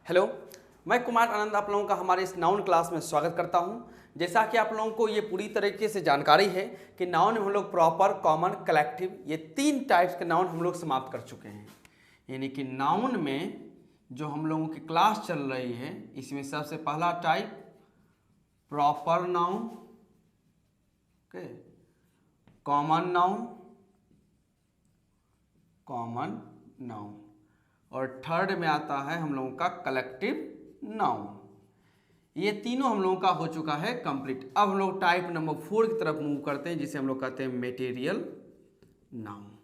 Hello, मैं कुमार आनंद आप लोगों का हमारे इस नाउन क्लास में स्वागत करता हूं। जैसा कि आप लोगों को ये पूरी तरीके से जानकारी है कि नाउन में हम लोग प्रॉपर, कॉमन, कलेक्टिव ये 3 टाइप्स के नाउन हम लोग समाप्त कर चुके हैं। यानी कि नाउन में जो हम लोगों की क्लास चल रही है इसमें सबसे पहला type proper noun, okay, common noun और थर्ड में आता है हम लोगों का कलेक्टिव नाउन। ये तीनों हम लोगों का हो चुका है कंप्लीट। अब हम लोग टाइप नंबर 4 की तरफ मूव करते हैं जिसे हम लोग कहते हैं मेटेरियल नाउन।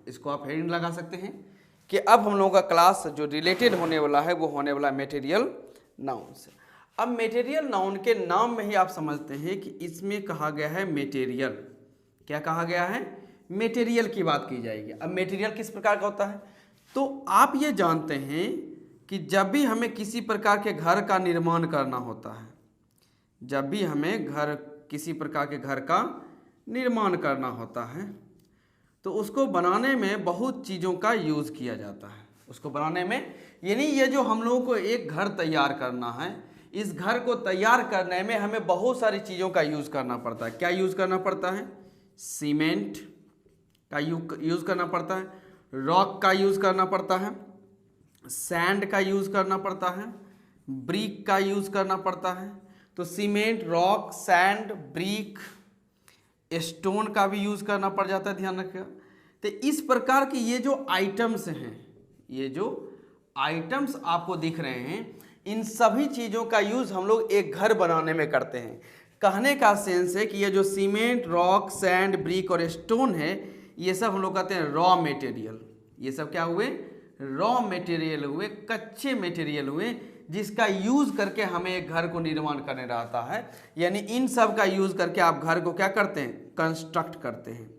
इसको आप हेडिंग लगा सकते हैं कि अब हम लोगों का क्लास जो रिलेटेड होने वाला है वो होने वाला है मेटेरियल नाउन से। अब मेटेरियल नाउन के नाम में ही आप समझते हैं कि इसमें कहा गया है मेटेरियल। क्या कहा गया है? मेटेरियल की बात की जाएगी। अब मेटेरियल किस प्रकार का होता है तो आप ये जानते हैं कि जब भी हमें किसी प्रकार के घर का निर्माण करना होता है, जब भी हमें किसी प्रकार के घर का निर्माण करना होता है तो उसको बनाने में बहुत चीज़ों का यूज़ किया जाता है। उसको बनाने में यानी ये जो हम लोगों को एक घर तैयार करना है, इस घर को तैयार करने में हमें बहुत सारी चीज़ों का यूज़ करना पड़ता है। क्या यूज़ करना पड़ता है? सीमेंट का यूज़ करना पड़ता है, रॉक का यूज़ करना पड़ता है, सैंड का यूज़ करना पड़ता है, ब्रिक का यूज़ करना पड़ता है। तो cement, rock, sand, brick, stone का भी यूज़ करना पड़ जाता है, ध्यान रखिएगा। तो इस प्रकार की ये जो आइटम्स हैं, ये जो आइटम्स आपको दिख रहे हैं, इन सभी चीज़ों का यूज़ हम लोग एक घर बनाने में करते हैं। कहने का सेंस है कि ये जो सीमेंट, रॉक, सैंड, ब्रिक और स्टोन है, ये सब हम लोग कहते हैं रॉ मटेरियल। ये सब क्या हुए? रॉ मटेरियल हुए, कच्चे मटेरियल हुए, जिसका यूज़ करके हमें एक घर को निर्माण करने रहता है। यानी इन सब का यूज़ करके आप घर को क्या करते हैं? कंस्ट्रक्ट करते हैं,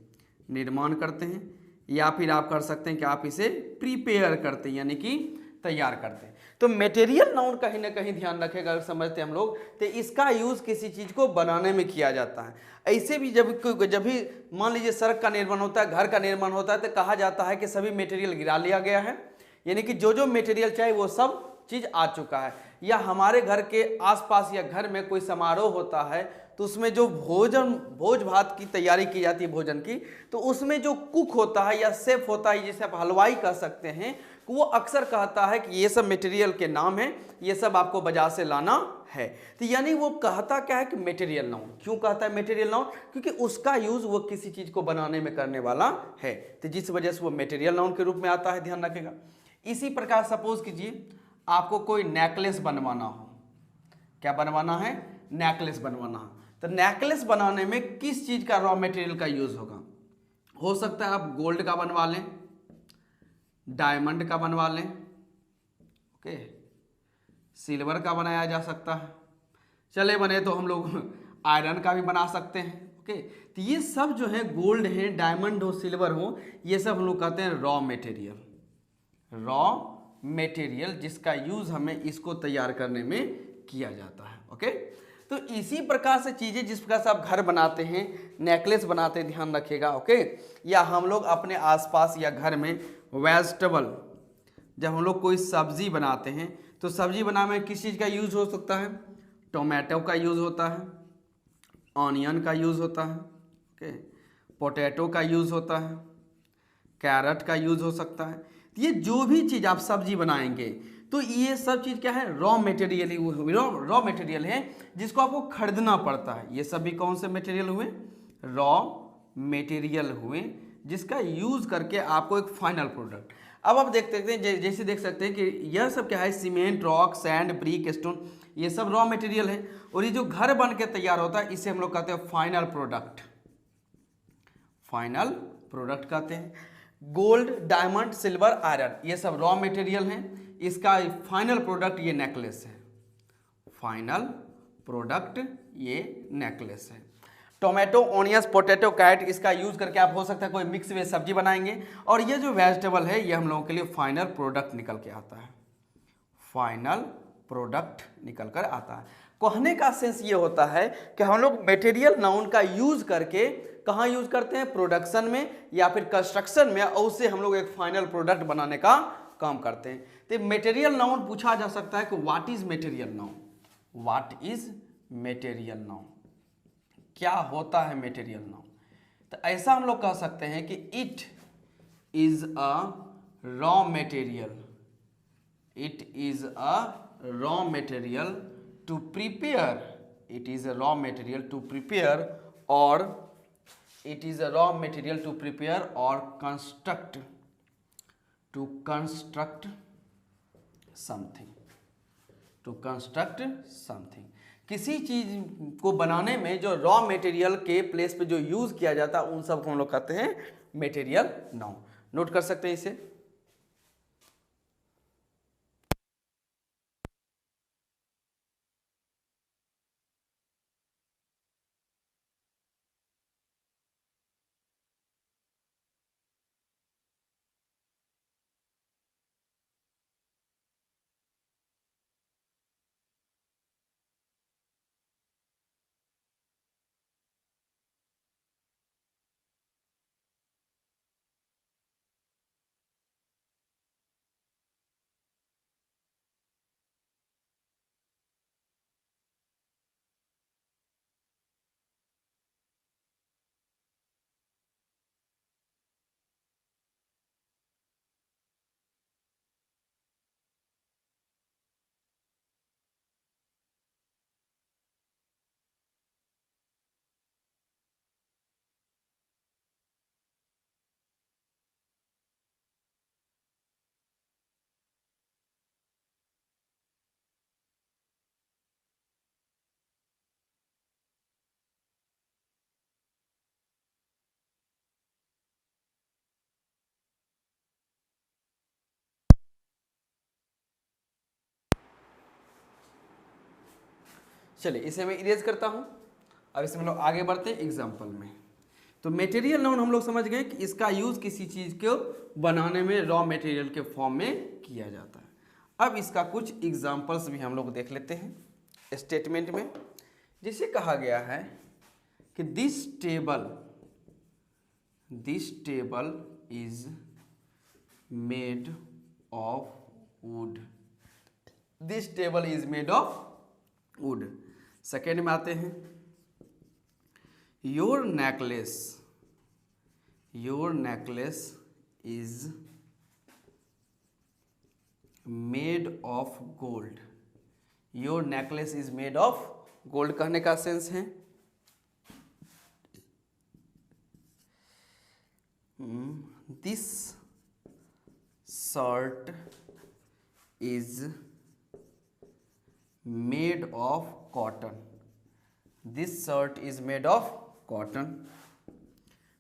निर्माण करते हैं, या फिर आप कर सकते हैं कि आप इसे प्रिपेयर करते हैं, यानी कि तैयार करते हैं। तो मटेरियल नाउन कहीं ना कहीं ध्यान रखेगा, अगर समझते हैं हम लोग तो इसका यूज़ किसी चीज़ को बनाने में किया जाता है। ऐसे भी जब भी मान लीजिए सड़क का निर्माण होता है, घर का निर्माण होता है, तो कहा जाता है कि सभी मटेरियल गिरा लिया गया है, यानी कि जो जो मटेरियल चाहिए वो सब चीज़ आ चुका है। या हमारे घर के आसपास या घर में कोई समारोह होता है तो उसमें जो भोज भात की तैयारी की जाती है भोजन की, तो उसमें जो कुक होता है या शेफ होता है, जिसे आप हलवाई कह सकते हैं, वो अक्सर कहता है कि ये सब मटेरियल के नाम है, ये सब आपको बाजार से लाना है। तो यानी वो कहता क्या है कि मटेरियल नाउन। क्यों कहता है मटेरियल नाउन? क्योंकि उसका यूज वो किसी चीज को बनाने में करने वाला है, तो जिस वजह से वो मटेरियल नाउन के रूप में आता है, ध्यान रखेगा। इसी प्रकार सपोज कीजिए आपको कोई नेकलेस बनवाना हो। क्या बनवाना है? नेकलेस बनवाना है। तो नेकलेस बनाने में किस चीज का रॉ मटेरियल का यूज होगा? हो सकता है आप गोल्ड का बनवा लें, डायमंड का बनवा लें, ओके, सिल्वर का बनाया जा सकता है, चले बने तो हम लोग आयरन का भी बना सकते हैं, ओके। तो ये सब जो है गोल्ड है, डायमंड हो, सिल्वर हो, ये सब हम लोग कहते हैं रॉ मटेरियल, जिसका यूज हमें इसको तैयार करने में किया जाता है, ओके। तो इसी प्रकार से चीजें, जिस प्रकार से आप घर बनाते हैं, नेकलेस बनाते हैं, ध्यान रखिएगा, ओके। या हम लोग अपने आसपास या घर में वेजिटेबल, जब हम लोग कोई सब्जी बनाते हैं तो सब्जी बनाने में किस चीज़ का यूज़ हो सकता है? टोमेटो का यूज़ होता है, ऑनियन का यूज़ होता है, ओके, पोटैटो का यूज़ होता है, कैरेट का यूज़ हो सकता है। ये जो भी चीज़ आप सब्जी बनाएंगे तो ये सब चीज़ क्या है? रॉ मटेरियल है, जिसको आपको खरीदना पड़ता है। ये सभी कौन से मटेरियल हुए? रॉ मटेरियल हुए, जिसका यूज़ करके आपको एक फाइनल प्रोडक्ट। अब आप देखते हैं, जैसे देख सकते हैं कि यह सब क्या है? Cement, rock, sand, brick, stone, ये सब रॉ मटेरियल है। और ये जो घर बन के तैयार होता है इसे हम लोग कहते हैं फाइनल प्रोडक्ट कहते हैं। गोल्ड, डायमंड, सिल्वर, आयरन, ये सब रॉ मटेरियल हैं। इसका फाइनल प्रोडक्ट ये नेकलेस है, टोमेटो, ऑनियंस, पोटैटो, कैरेट, इसका यूज करके आप हो सकता है कोई मिक्स वेज सब्जी बनाएंगे। और ये जो वेजिटेबल है ये हम लोगों के लिए फाइनल प्रोडक्ट निकल के आता है, कहने का सेंस ये होता है कि हम लोग मटेरियल नाउन का यूज करके कहाँ यूज करते हैं? प्रोडक्शन में या फिर कंस्ट्रक्शन में, और उससे हम लोग एक फाइनल प्रोडक्ट बनाने का काम करते हैं। तो मटेरियल नाउन पूछा जा सकता है कि what is material noun, what is material noun, क्या होता है मटेरियल नाउन। तो ऐसा हम लोग कह सकते हैं कि it is a raw material, it is a raw material to prepare, it is a raw material to prepare or it is a raw material to prepare or construct something, to construct something। किसी चीज को बनाने में जो raw material के place पे जो use किया जाता है उन सब को हम लोग कहते हैं मटेरियल नाउन। नोट कर सकते हैं इसे। चलिए इसे मैं इरेज करता हूं। अब इसमें हम लोग आगे बढ़ते हैं एग्जाम्पल में। तो मटेरियल नाउन हम लोग समझ गए कि इसका यूज किसी चीज को बनाने में रॉ मटेरियल के फॉर्म में किया जाता है। अब इसका कुछ एग्जाम्पल्स भी हम लोग देख लेते हैं स्टेटमेंट में। जिसे कहा गया है कि this table is made of would, this table is made of would. Second में आते हैं, your necklace is made of gold, your necklace is made of gold कहने का सेंस है। This shirt is made of cotton, this shirt is made of cotton.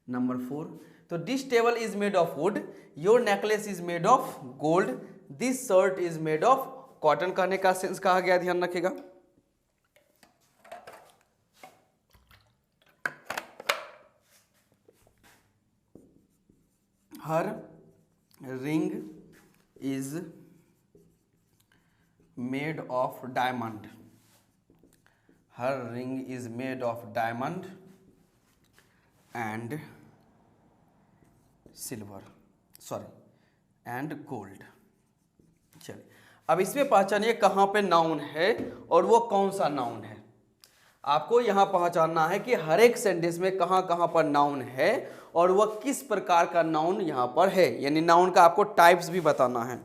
Number 4, तो this table is made of would, your necklace is made of gold, this shirt is made of cotton कहने का sense कहा गया, ध्यान रखिएगा। Her ring is made of diamond, her ring is made of diamond and and gold. चलिए अब इसमें पहचानिए कहाँ पे नाउन है और वो कौन सा नाउन है। आपको यहाँ पहचानना है कि हर एक सेंटेंस में कहाँ कहाँ पर नाउन है और वह किस प्रकार का नाउन यहाँ पर है, यानी नाउन का आपको टाइप्स भी बताना है।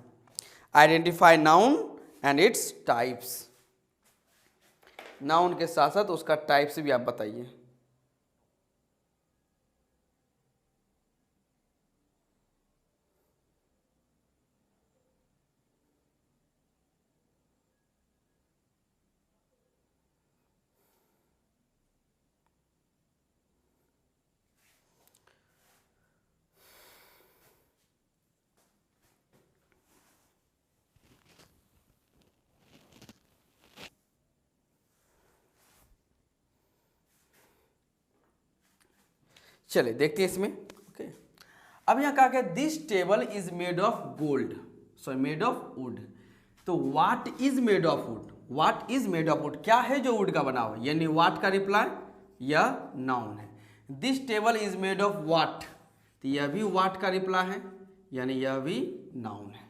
Identify noun and its types, noun के साथ साथ उसका टाइप्स भी आप बताइए। चलिए देखते हैं इसमें। ओके, अब यहाँ कहा गया this table is made of gold, sorry made of wood. तो what is made of wood, what is made of wood, क्या है जो वुड का बना हुआ, यानी व्हाट का रिप्लाई यह नाउन है। This table is made of what, तो यह भी व्हाट का रिप्लाई है, यानी यह भी नाउन है।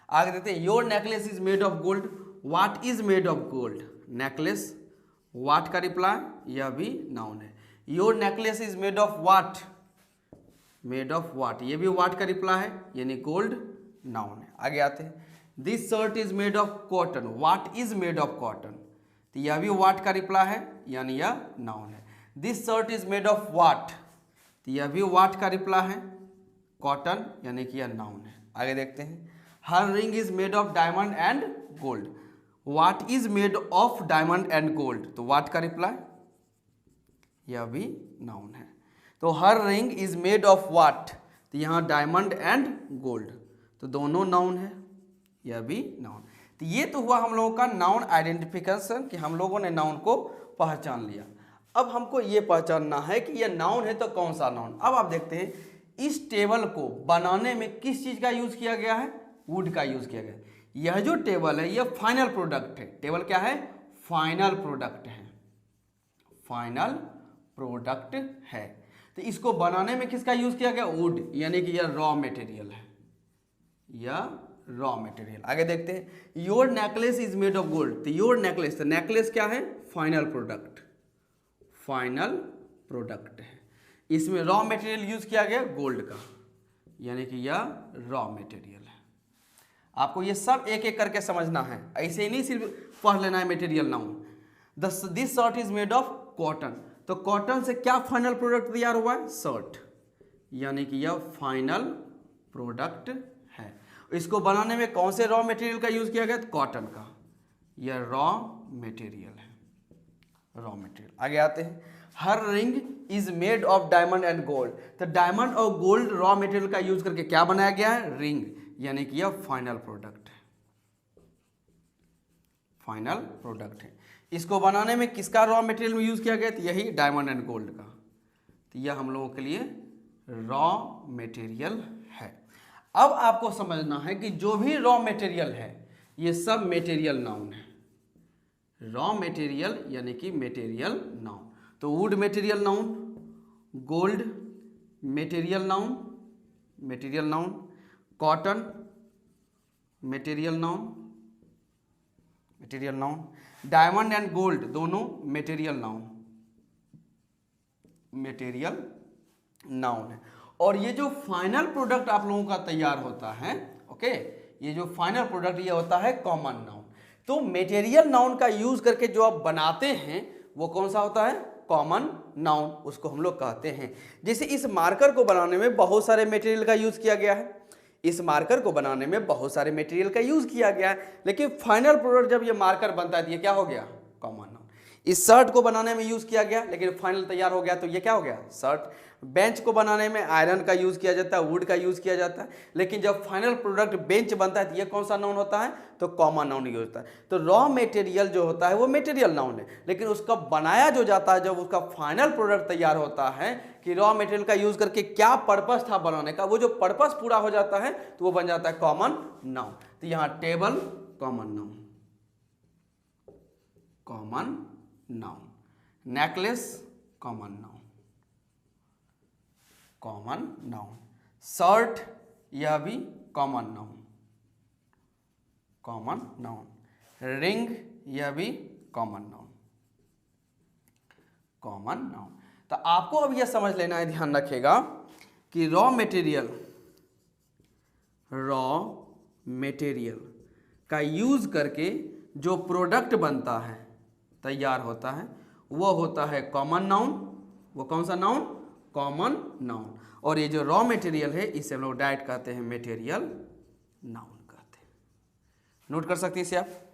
आगे देखते हैं, your necklace is made of gold, what is made of gold, necklace, what का रिप्लाई यह भी नाउन है। Your necklace is made of what, made of what, ये भी व्हाट का रिप्लाई है, यानी गोल्ड नाउन है। आगे आते हैं, this shirt is made of cotton, what is made of cotton, तो यह भी व्हाट का रिप्लाई है, यानी यह नाउन है। This shirt is made of what, तो यह भी व्हाट का रिप्लाई है, कॉटन, यानी कि यह नाउन है। आगे देखते हैं, her ring is made of diamond and gold, what is made of diamond and gold, तो व्हाट का रिप्लाई, यह भी नाउन है। तो her ring is made of what, तो यहाँ डायमंड एंड गोल्ड, तो दोनों नाउन है, यह भी नाउन। तो ये तो हुआ हम लोगों का नाउन आइडेंटिफिकेशन, कि हम लोगों ने नाउन को पहचान लिया। अब हमको ये पहचानना है कि यह नाउन है तो कौन सा नाउन। अब आप देखते हैं, इस टेबल को बनाने में किस चीज़ का यूज़ किया गया है, वुड का यूज़ किया गया है। यह जो टेबल है यह फाइनल प्रोडक्ट है, टेबल क्या है, फाइनल प्रोडक्ट है, फाइनल प्रोडक्ट है। तो इसको बनाने में किसका यूज किया गया, वुड, यानी कि यह रॉ मटेरियल है, यह रॉ मटेरियल। आगे देखते हैं, your necklace is made of gold, तो योर नेकलेस, तो नेकलेस क्या है, फाइनल प्रोडक्ट, फाइनल प्रोडक्ट है। इसमें रॉ मटेरियल यूज किया गया गोल्ड का, यानी कि यह रॉ मटेरियल है। आपको ये सब एक एक करके समझना है, ऐसे ही नहीं सिर्फ पढ़ लेना है material noun. This shirt is made of cotton, तो कॉटन से क्या फाइनल प्रोडक्ट तैयार हुआ है, शर्ट, यानी कि यह फाइनल प्रोडक्ट है। इसको बनाने में कौन से रॉ मटेरियल का यूज किया गया, कॉटन का, यह रॉ मटेरियल है, रॉ मटेरियल। आगे आते हैं, her ring is made of diamond and gold, तो डायमंड और गोल्ड रॉ मटेरियल का यूज करके क्या बनाया गया है, रिंग, यानी कि यह फाइनल प्रोडक्ट है, फाइनल प्रोडक्ट है। इसको बनाने में किसका रॉ मटेरियल में यूज किया गया, तो यही डायमंड एंड गोल्ड का, तो यह हम लोगों के लिए रॉ मटेरियल है। अब आपको समझना है कि जो भी रॉ मटेरियल है ये सब मटेरियल नाउन है, रॉ मटेरियल यानी कि मटेरियल नाउन। तो would material noun, gold material noun, material noun, cotton material noun, material noun, diamond and gold दोनों मटेरियल नाउन, मटेरियल नाउन है। और ये जो फाइनल प्रोडक्ट आप लोगों का तैयार होता है, ओके, ये जो फाइनल प्रोडक्ट ये होता है कॉमन नाउन। तो मटेरियल नाउन का यूज करके जो आप बनाते हैं वो कौन सा होता है, कॉमन नाउन, उसको हम लोग कहते हैं। जैसे इस मार्कर को बनाने में बहुत सारे मटेरियल का यूज किया गया है, इस मार्कर को बनाने में बहुत सारे मटेरियल का यूज किया गया है, लेकिन फाइनल प्रोडक्ट जब ये मार्कर बनता है तो ये क्या हो गया, कॉमन नाउन। इस शर्ट को बनाने में यूज किया गया लेकिन फाइनल तैयार हो गया तो ये क्या हो गया, शर्ट। बेंच को बनाने में आयरन का यूज किया जाता है, वुड का यूज किया जाता है, लेकिन जब फाइनल प्रोडक्ट बेंच बनता है तो ये कौन सा नाउन होता है, तो कॉमन नाउन यूज होता है। तो रॉ मटेरियल जो होता है वो मटेरियल नाउन है, लेकिन उसका बनाया जो जाता है, जब उसका फाइनल प्रोडक्ट तैयार होता है कि रॉ मटेरियल का यूज करके क्या पर्पस था बनाने का, वो जो पर्पस पूरा हो जाता है तो वो बन जाता है कॉमन नाउन। तो यहाँ table common noun, common noun, necklace common noun, common noun, shirt यह भी common noun, common noun, ring यह भी कॉमन नाउन, कॉमन नाउन। तो आपको अब यह समझ लेना है, ध्यान रखिएगा कि रॉ मटेरियल, रॉ मटेरियल का यूज करके जो प्रोडक्ट बनता है, तैयार होता है, वो होता है कॉमन नाउन। वो कौन सा नाउन, कॉमन नाउन। और ये जो रॉ मटेरियल है इसे हम लोग डायरेक्ट कहते हैं मटेरियल नाउन कहते हैं। नोट कर सकते हैं इसे आप।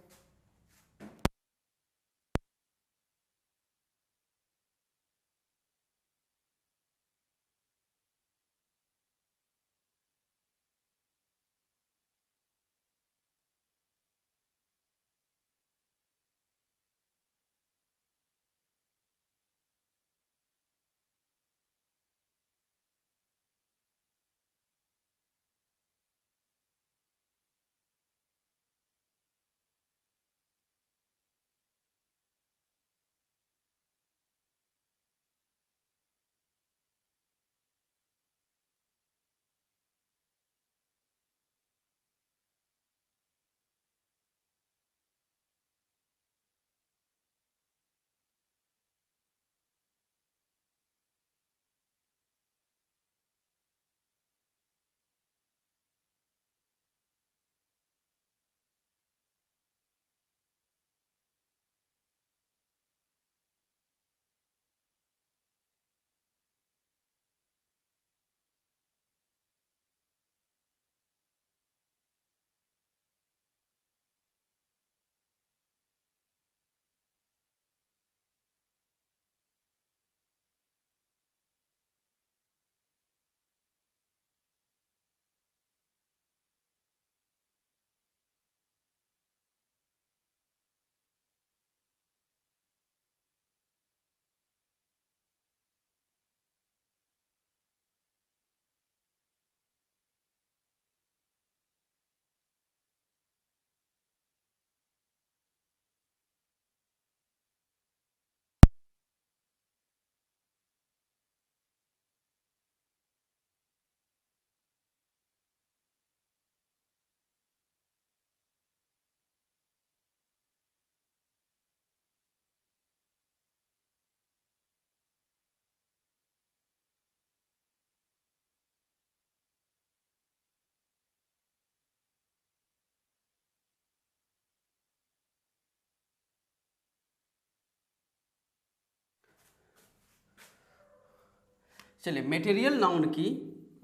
चलिए मेटेरियल नाउन की,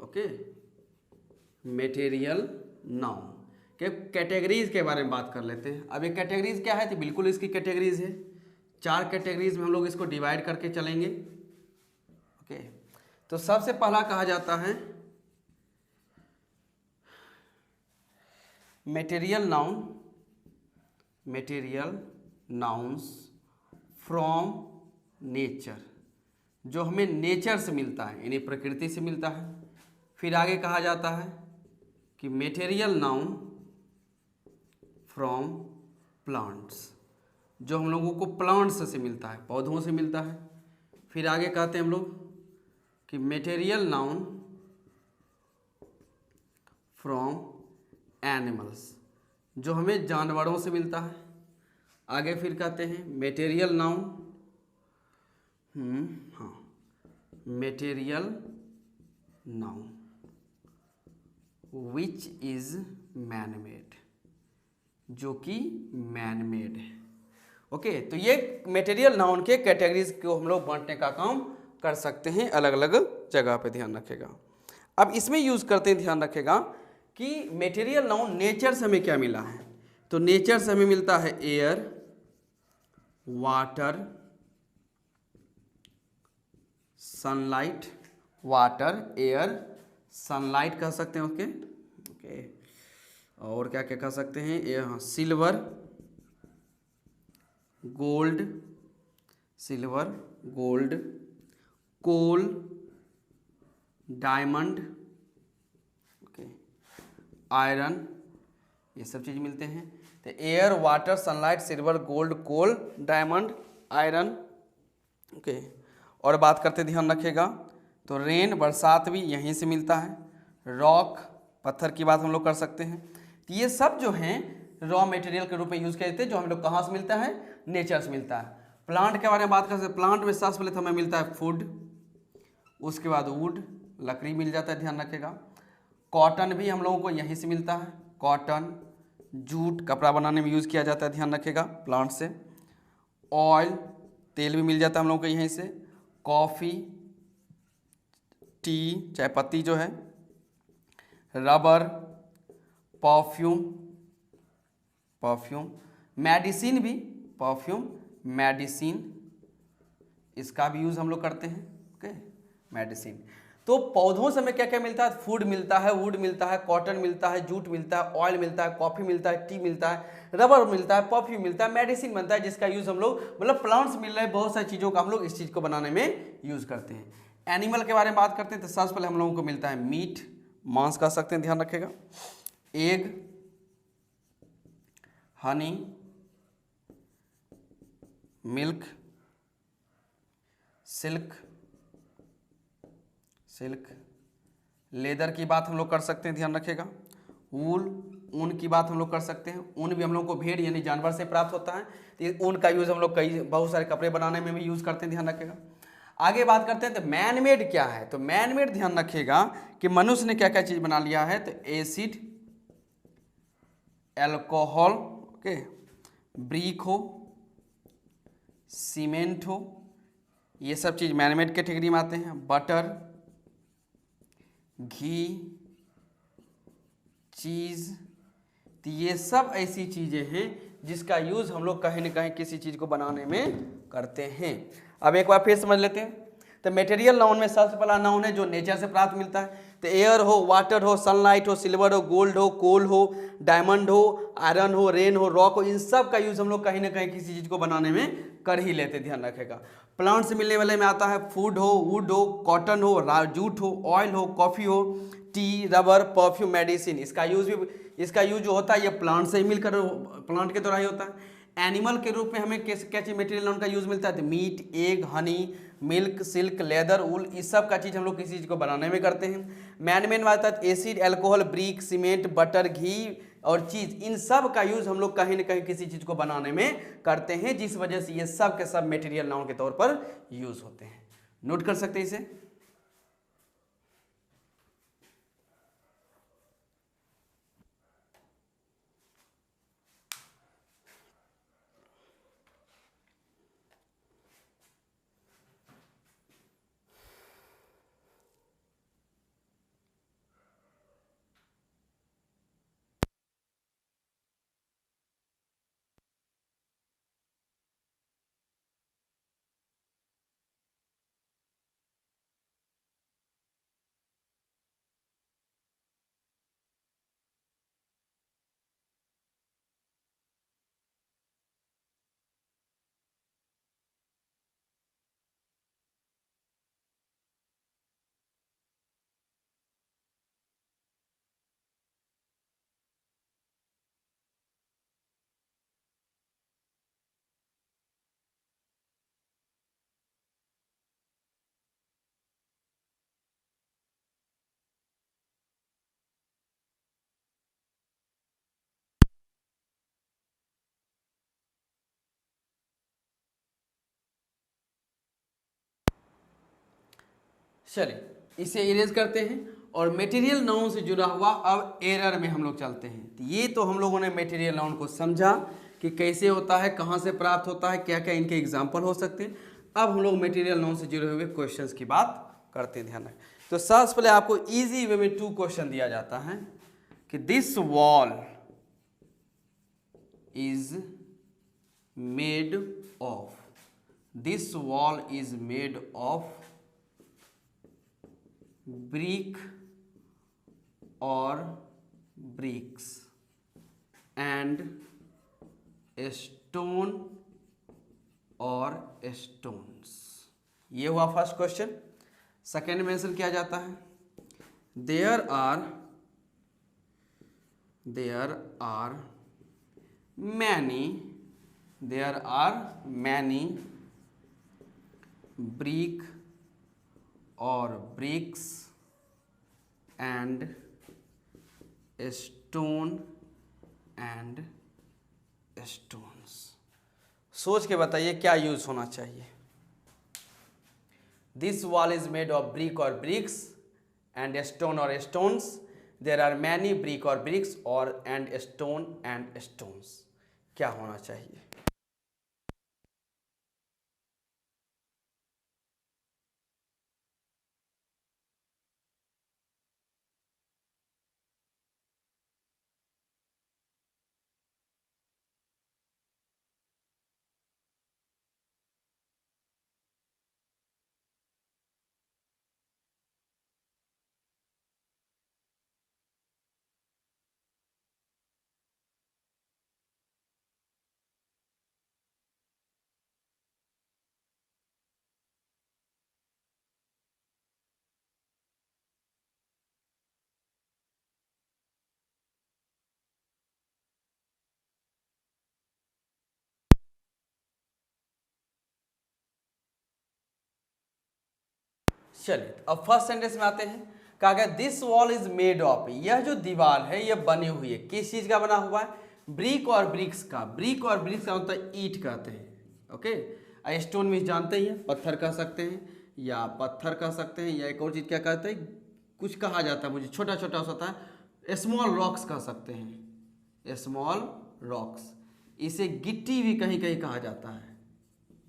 ओके, मेटेरियल नाउन के कैटेगरीज के बारे में बात कर लेते हैं। अब ये कैटेगरीज क्या है, तो बिल्कुल इसकी कैटेगरीज है, 4 कैटेगरीज में हम लोग इसको डिवाइड करके चलेंगे। ओके, तो सबसे पहला कहा जाता है material noun, material nouns from nature, जो हमें नेचर से मिलता है, यानी प्रकृति से मिलता है। फिर आगे कहा जाता है कि मेटेरियल नाउन फ्रॉम प्लांट्स, जो हम लोगों को प्लांट्स से मिलता है, पौधों से मिलता है। फिर आगे कहते हैं हम लोग कि मेटेरियल नाउन फ्रॉम एनिमल्स, जो हमें जानवरों से मिलता है। आगे फिर कहते हैं मेटेरियल नाउन, हाँ, material noun which is man made, जो कि मैन मेड है। ओके, तो ये मेटेरियल नाउन के कैटेगरीज को हम लोग बांटने का काम कर सकते हैं अलग अलग जगह पे, ध्यान रखेगा। अब इसमें यूज करते हैं, ध्यान रखेगा कि मेटेरियल नाउन नेचर से हमें क्या मिला है, तो नेचर से हमें मिलता है air, water, sunlight, water, air, sunlight कह सकते हैं। ओके ओके, और क्या क्या कह सकते हैं, ये silver, gold, silver, gold, coal, diamond, okay, iron, ये सब चीज़ मिलते हैं। तो air, water, sunlight, silver, gold, coal, diamond, iron, okay. और बात करते, ध्यान रखिएगा, तो रेन, बरसात भी यहीं से मिलता है। रॉक, पत्थर की बात हम लोग कर सकते हैं। तो ये सब जो हैं रॉ मटेरियल के रूप में यूज़ किए जाते हैं, जो हम लोग कहाँ से मिलता है, नेचर से मिलता है। प्लांट के बारे में बात कर सकते हैं, प्लांट में सबसे पहले तो हमें मिलता है फूड, उसके बाद वुड, लकड़ी मिल जाता है, ध्यान रखिएगा। कॉटन भी हम लोगों को यहीं से मिलता है, कॉटन, जूट कपड़ा बनाने में यूज़ किया जाता है, ध्यान रखिएगा, प्लांट से। ऑयल, तेल भी मिल जाता है हम लोगों को यहीं से। कॉफ़ी, टी, चाय पत्ती जो है, रबर, परफ्यूम, परफ्यूम, मेडिसिन भी, परफ्यूम, मेडिसिन, इसका भी यूज़ हम लोग करते हैं। Okay, medicine. तो पौधों से हमें क्या क्या मिलता है, फूड मिलता है, वुड मिलता है, कॉटन मिलता है, जूट मिलता है, ऑयल मिलता है, कॉफ़ी मिलता है, टी मिलता है, रबर मिलता है, परफ्यूम मिलता है, मेडिसिन बनता है, जिसका यूज़ हम लोग, मतलब प्लांट्स मिल रहे हैं, बहुत सारी चीज़ों का हम लोग इस चीज़ को बनाने में यूज़ करते हैं। एनिमल के बारे में बात करते हैं, तो सबसे पहले हम लोगों को मिलता है मीट, मांस कह सकते हैं, ध्यान रखिएगा। Egg, honey, milk, silk, silk, leather की बात हम लोग कर सकते हैं, ध्यान रखिएगा। वूल, ऊन की बात हम लोग कर सकते हैं। ऊन भी हम लोग को भेड़ यानी जानवर से प्राप्त होता है, तो ऊन का यूज़ हम लोग कई बहुत सारे कपड़े बनाने में भी यूज़ करते हैं, ध्यान रखिएगा। आगे बात करते हैं तो मैन मेड क्या है, तो मैन मेड ध्यान रखिएगा कि मनुष्य ने क्या क्या चीज़ बना लिया है, तो एसिड, एल्कोहल, ओके, ब्रिक हो, सीमेंट हो, ये सब चीज़ मैन मेड कैटेगरी में आते हैं। बटर, घी, चीज़, तो ये सब ऐसी चीज़ें हैं जिसका यूज़ हम लोग कहीं ना कहीं किसी चीज़ को बनाने में करते हैं। अब एक बार फिर समझ लेते हैं, तो मटेरियल नाउन में सबसे पहला नाउन है जो नेचर से प्राप्त मिलता है, तो एयर हो, वाटर हो, सनलाइट हो, सिल्वर हो, गोल्ड हो, कोल हो, डायमंड हो, आयरन हो, रेन हो, रॉक हो, इन सब का यूज़ हम लोग कहीं ना कहीं किसी चीज़ को बनाने में कर ही लेते, ध्यान रखेगा। प्लांट से मिलने वाले में आता है फूड हो, वुड हो, कॉटन हो, जूट हो, ऑयल हो, कॉफ़ी हो, टी, रबर, परफ्यूम, मेडिसिन, इसका यूज जो होता है ये प्लांट से ही मिलकर प्लांट के द्वारा ही होता है। एनिमल के रूप में हमें क्या चीज मटेरियल नाउन का यूज मिलता है, तो meat, egg, honey, milk, silk, leather, wool, इस सब का चीज़ हम लोग किसी चीज़ को बनाने में करते हैं। मैन में आता है acid, alcohol, brick, cement, butter, घी और चीज़, इन सब का यूज़ हम लोग कहीं ना कहीं किसी चीज़ को बनाने में करते हैं, जिस वजह से ये सब के सब मटेरियल नाउन के तौर पर यूज़ होते हैं। नोट कर सकते हैं इसे। चलिए इसे इरेज करते हैं और मटेरियल नाउन से जुड़ा हुआ अब एरर में हम लोग चलते हैं। तो ये तो हम लोगों ने मटेरियल नाउन को समझा कि कैसे होता है, कहाँ से प्राप्त होता है, क्या क्या इनके एग्जाम्पल हो सकते हैं। अब हम लोग मटेरियल नाउन से जुड़े हुए क्वेश्चंस की बात करते हैं, ध्यान रखें। तो सबसे पहले आपको इजी वे में 2 क्वेश्चन दिया जाता है कि this wall is made of, this wall is made of brick or bricks and stone or stones। ये हुआ फर्स्ट क्वेश्चन। सेकेंड में आंसर किया जाता है there are many brick or bricks and stone and stones। सोच के बताइए क्या यूज होना चाहिए। This wall is made of brick और ब्रिक्स एंड स्टोन और stones, there are many brick और ब्रिक्स और एंड स्टोन्स, क्या होना चाहिए। चलिए अब फर्स्ट सेंटेंस में आते हैं। कहा गया this wall is made of, यह जो दीवार है यह बनी हुई है, किस चीज का बना हुआ है, ब्रिक और ब्रिक्स का। ब्रिक और ब्रिक्स का मतलब ईंट कहते हैं, ओके। स्टोन भी जानते ही हैं, पत्थर कह सकते हैं या पत्थर कह सकते हैं, या एक और चीज क्या कहते हैं, कुछ कहा जाता है मुझे, छोटा छोटा होता है, स्मॉल रॉक्स कह सकते हैं, स्मॉल रॉक्स। इसे गिट्टी भी कहीं कहीं कहा जाता है,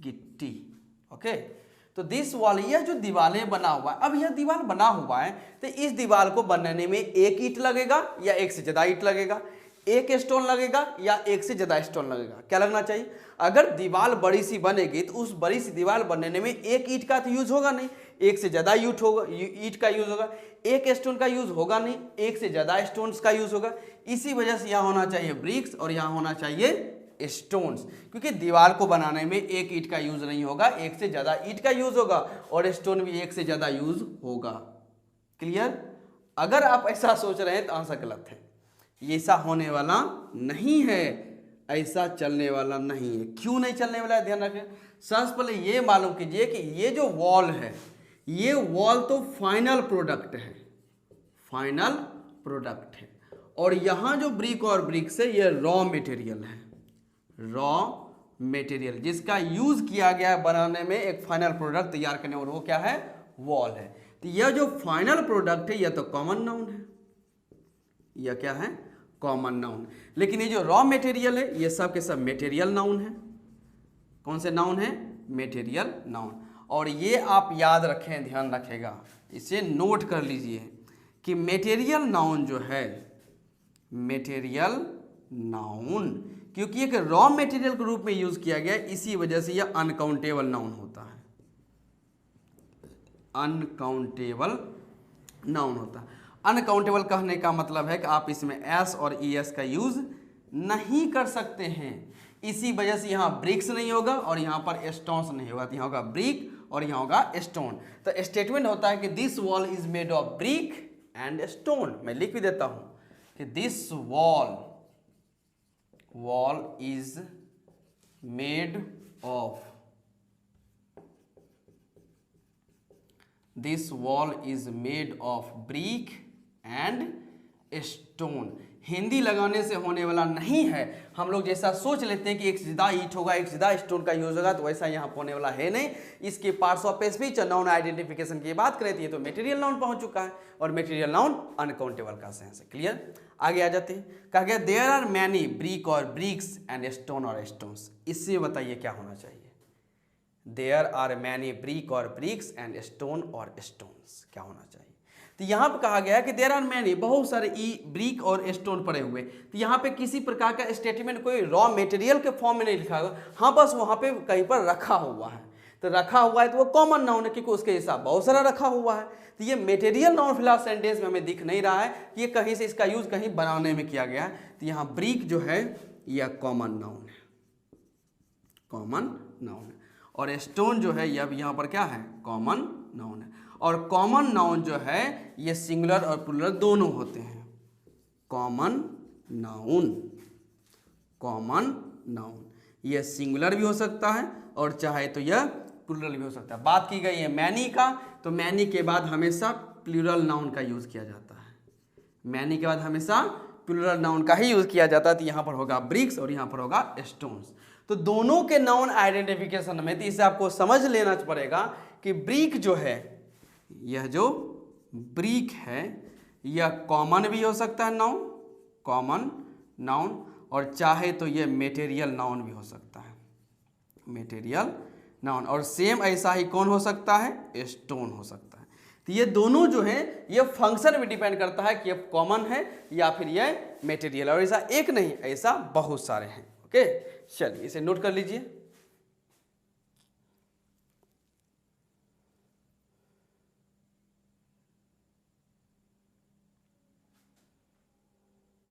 गिट्टी, ओके। तो दिस वॉल, यह जो दीवारें बना हुआ है, अब यह दीवार बना हुआ है तो इस दीवार को बनाने में एक ईंट लगेगा या एक से ज्यादा ईंट लगेगा, एक स्टोन लगेगा या एक से ज्यादा स्टोन लगेगा, क्या लगना चाहिए। अगर दीवार बड़ी सी बनेगी तो उस बड़ी सी दीवार बनने में एक ईंट का तो यूज होगा नहीं, एक से ज्यादा ईंट का यूज होगा, एक स्टोन का यूज होगा नहीं, एक से ज्यादा स्टोन्स का यूज होगा। इसी वजह से यहाँ होना चाहिए ब्रिक्स और यहाँ होना चाहिए स्टोन्स, क्योंकि दीवार को बनाने में एक ईंट का यूज नहीं होगा, एक से ज्यादा ईंट का यूज होगा और स्टोन भी एक से ज्यादा यूज होगा। क्लियर। अगर आप ऐसा सोच रहे हैं तो आंसर गलत है, ये ऐसा होने वाला नहीं है, ऐसा चलने वाला नहीं है। क्यों नहीं चलने वाला है, ध्यान रखें। सबसे पहले ये मालूम कीजिए कि ये जो वॉल है, ये वॉल तो फाइनल प्रोडक्ट है, फाइनल प्रोडक्ट है, और यहां जो ब्रिक और ब्रिक्स है ये रॉ मटेरियल है, रॉ मटेरियल जिसका यूज किया गया बनाने में एक फाइनल प्रोडक्ट तैयार करने, और वो क्या है, वॉल है। तो यह जो फाइनल प्रोडक्ट है यह तो कॉमन नाउन है, यह क्या है, कॉमन नाउन। लेकिन ये जो रॉ मटेरियल है ये सब के सब मटेरियल नाउन है। कौन से नाउन है, मटेरियल नाउन। और ये आप याद रखें, ध्यान रखेगा, इसे नोट कर लीजिए कि मटेरियल नाउन जो है, मटेरियल नाउन क्योंकि एक रॉ मटेरियल के रूप में यूज किया गया, इसी वजह से यह अनकाउंटेबल नाउन होता है, अनकाउंटेबल नाउन होता है। अनकाउंटेबल कहने का मतलब है कि आप इसमें एस और ई एस का यूज नहीं कर सकते हैं, इसी वजह से यहाँ ब्रिक्स नहीं होगा और यहाँ पर स्टोन्स नहीं होगा, तो यहाँ होगा ब्रिक और यहाँ होगा स्टोन। तो स्टेटमेंट होता है कि this wall is made of brick and stone. मैं लिख भी देता हूँ कि this wall is made of, this wall is made of brick and stone। Hindi लगाने से होने वाला नहीं है। हम लोग जैसा सोच लेते हैं कि एक सीधा ईंट होगा, एक सीधा स्टोन का यूज होगा, तो वैसा यहाँ होने वाला है नहीं। इसके पार्ट्स ऑफ स्पीच और नाउन आइडेंटिफिकेशन की बात करें तो ये तो मटेरियल नाउन पहुंच चुका है, और मटेरियल नाउन अनकाउंटेबल का सेंस है। क्लियर? आगे आ जाते हैं। कहा गया देयर आर मैनी ब्रिक और ब्रिक्स एंड स्टोन और स्टोन्स। इससे बताइए क्या होना चाहिए? देयर आर मैनी ब्रिक और ब्रिक्स एंड स्टोन और स्टोन्स, क्या होना चाहिए? तो यहाँ पे कहा गया है कि देयर आर मैनी, बहुत सारे ब्रिक और स्टोन पड़े हुए। तो यहाँ पे किसी प्रकार का स्टेटमेंट कोई रॉ मटेरियल के फॉर्म में नहीं लिखा हुआ, हाँ बस वहाँ पे कहीं पर रखा हुआ है। तो रखा हुआ है तो वो कॉमन नाउन है, क्योंकि उसके हिसाब बहुत सारा रखा हुआ है। तो ये मटेरियल नाउन फिलहाल सेंटेंस में हमें दिख नहीं रहा है कि ये कहीं से इसका यूज कहीं बनाने में किया गया है। तो यहाँ ब्रिक जो है यह कॉमन नाउन है, कॉमन नाउन है, और स्टोन जो है यह यहाँ पर क्या है? कॉमन नाउन है। और कॉमन नाउन जो है ये सिंगुलर और प्लुरल दोनों होते हैं। कॉमन नाउन, कॉमन नाउन ये सिंगुलर भी हो सकता है और चाहे तो यह प्लुरल भी हो सकता है। बात की गई है मैनी का, तो मैनी के बाद हमेशा प्लुरल नाउन का यूज किया जाता है। मैनी के बाद हमेशा प्लुरल नाउन का ही यूज किया जाता है। तो यहाँ पर होगा ब्रिक्स और यहाँ पर होगा स्टोन्स। तो दोनों के नाउन आइडेंटिफिकेशन में तो इसे आपको समझ लेना पड़ेगा कि ब्रिक जो है, यह जो ब्रिक है यह कॉमन भी हो सकता है नाउन, कॉमन नाउन, और चाहे तो यह मटेरियल नाउन भी हो सकता है, मटेरियल नाउन। और सेम ऐसा ही कौन हो सकता है? स्टोन हो सकता है। तो ये दोनों जो है ये फंक्शन में डिपेंड करता है कि ये कॉमन है या फिर ये मटेरियल, और ऐसा एक नहीं, ऐसा बहुत सारे हैं। ओके, चलिए इसे नोट कर लीजिए।